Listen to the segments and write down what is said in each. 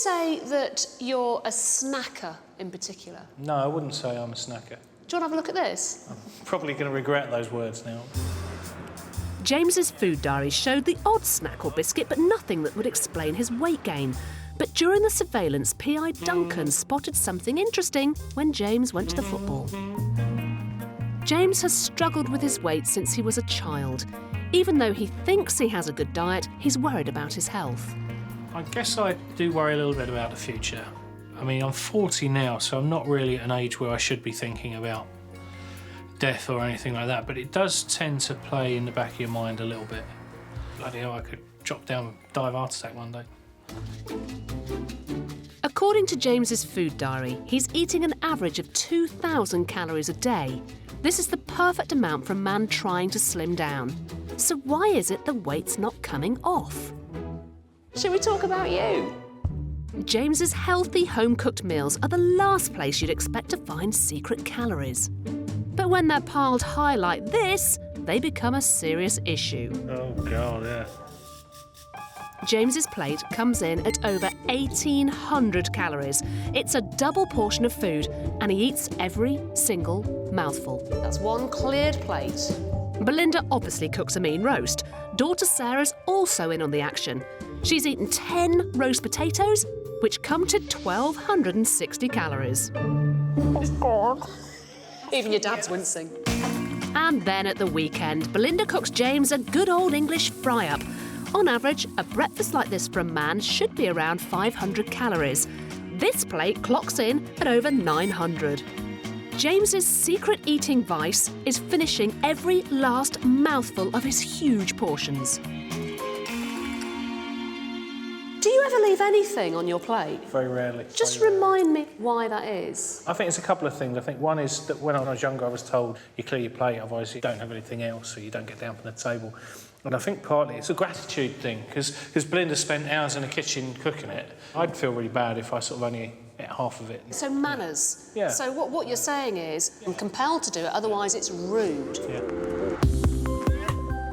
say that you're a snacker in particular? No, I wouldn't say I'm a snacker. Do you want to have a look at this? I'm probably going to regret those words now. James's food diary showed the odd snack or biscuit, but nothing that would explain his weight gain. But during the surveillance, P.I. Duncan spotted something interesting when James went to the football. James has struggled with his weight since he was a child. Even though he thinks he has a good diet, he's worried about his health. I guess I do worry a little bit about the future. I mean, I'm 40 now, so I'm not really at an age where I should be thinking about death or anything like that, but it does tend to play in the back of your mind a little bit. Bloody hell, I could drop down and die of a heart attack one day. According to James's food diary, he's eating an average of 2,000 calories a day. This is the perfect amount for a man trying to slim down. So why is it the weight's not coming off? Should we talk about you? James's healthy home-cooked meals are the last place you'd expect to find secret calories. But when they're piled high like this, they become a serious issue. Oh, God, yeah. James's plate comes in at over 1,800 calories. It's a double portion of food, and he eats every single mouthful. That's one cleared plate. Belinda obviously cooks a mean roast. Daughter Sarah's also in on the action. She's eaten 10 roast potatoes, which come to 1,260 calories. Oh, God. Even your dad's wincing. And then at the weekend, Belinda cooks James a good old English fry-up. On average, a breakfast like this for a man should be around 500 calories. This plate clocks in at over 900. James's secret eating vice is finishing every last mouthful of his huge portions. Do you ever leave anything on your plate? Very rarely. Just remind me why that is. I think it's a couple of things. I think one is that when I was younger, I was told you clear your plate, otherwise you don't have anything else, so you don't get down from the table. And I think partly it's a gratitude thing, because Belinda spent hours in the kitchen cooking it. I'd feel really bad if I sort of only ate half of it. So manners. Yeah. So what you're saying is, I'm compelled to do it, otherwise it's rude. Yeah.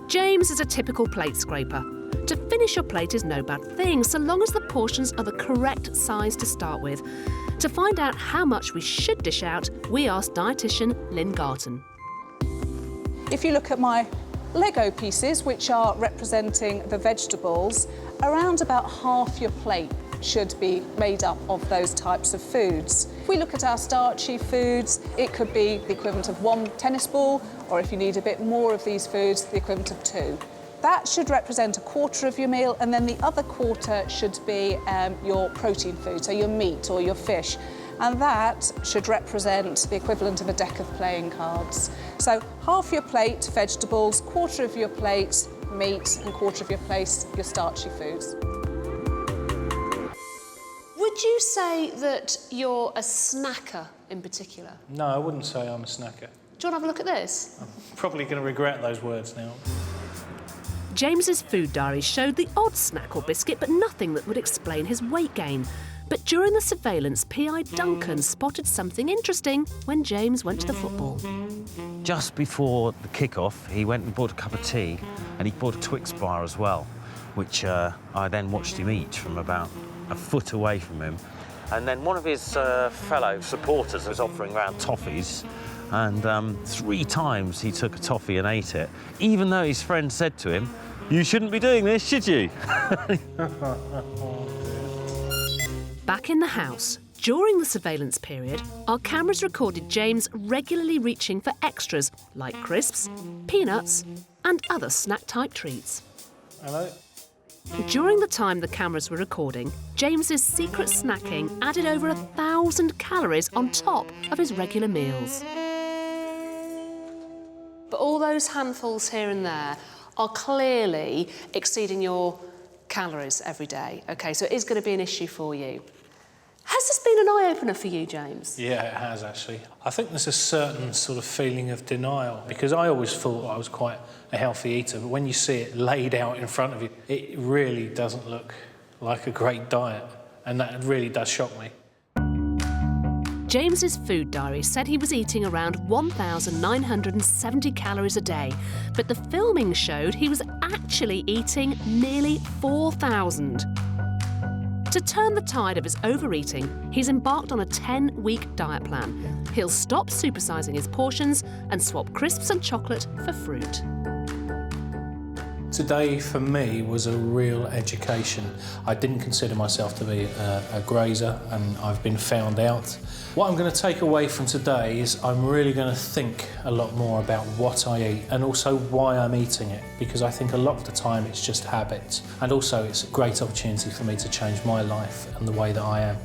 James is a typical plate scraper. To finish your plate is no bad thing, so long as the portions are the correct size to start with. To find out how much we should dish out, we asked dietitian Lynn Garton. If you look at my Lego pieces, which are representing the vegetables, around about half your plate should be made up of those types of foods. If we look at our starchy foods, it could be the equivalent of 1 tennis ball, or if you need a bit more of these foods, the equivalent of 2. That should represent a quarter of your meal, and then the other quarter should be your protein food, so your meat or your fish. And that should represent the equivalent of a deck of playing cards. So half your plate, vegetables, quarter of your plate, meat, and quarter of your plate, your starchy foods. Would you say that you're a snacker in particular? No, I wouldn't say I'm a snacker. Do you want to have a look at this? I'm probably going to regret those words now. James's food diary showed the odd snack or biscuit, but nothing that would explain his weight gain. But during the surveillance, P.I. Duncan spotted something interesting when James went to the football. Just before the kick-off, he went and bought a cup of tea, and he bought a Twix bar as well, which I then watched him eat from about a foot away from him. And then one of his fellow supporters was offering around toffees, and 3 times he took a toffee and ate it, even though his friend said to him, "You shouldn't be doing this, should you?" Back in the house, during the surveillance period, our cameras recorded James regularly reaching for extras like crisps, peanuts, and other snack-type treats. Hello? During the time the cameras were recording, James's secret snacking added over 1,000 calories on top of his regular meals. But all those handfuls here and there are clearly exceeding your calories every day. OK, so it is going to be an issue for you. Has this been an eye-opener for you, James? Yeah, it has, actually. I think there's a certain sort of feeling of denial, because I always thought I was quite a healthy eater, but when you see it laid out in front of you, it really doesn't look like a great diet, and that really does shock me. James's food diary said he was eating around 1,970 calories a day, but the filming showed he was actually eating nearly 4,000. To turn the tide of his overeating, he's embarked on a 10-week diet plan. He'll stop supersizing his portions and swap crisps and chocolate for fruit. Today for me was a real education. I didn't consider myself to be a grazer, and I've been found out. What I'm going to take away from today is I'm really going to think a lot more about what I eat and also why I'm eating it, because I think a lot of the time it's just habit, and also it's a great opportunity for me to change my life and the way that I am.